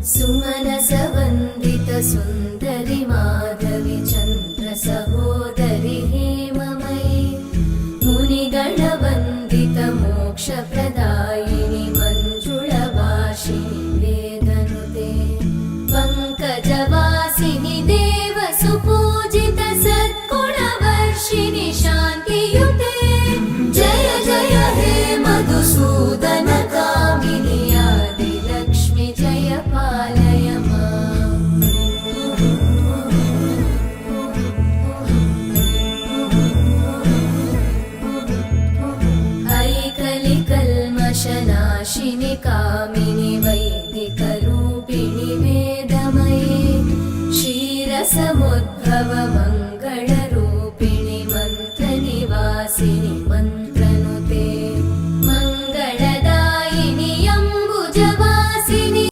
सुमनसवन्दित सुन्दरि माधवि चन्द्र सहोदरि हेममयि मुनिगणवन्दित मोक्षप्रदायिनि मञ्जुळभाषिणि वेदनुते पङ्कजवासिनि देवसुपूजित सद्गुणवर्षिणि शान्तियुते जय जय हे मधुसूदन कामिनि आदिलक्ष्मि जय पालय माम्। ऐकलिकल्मषनाशिनि कामिनि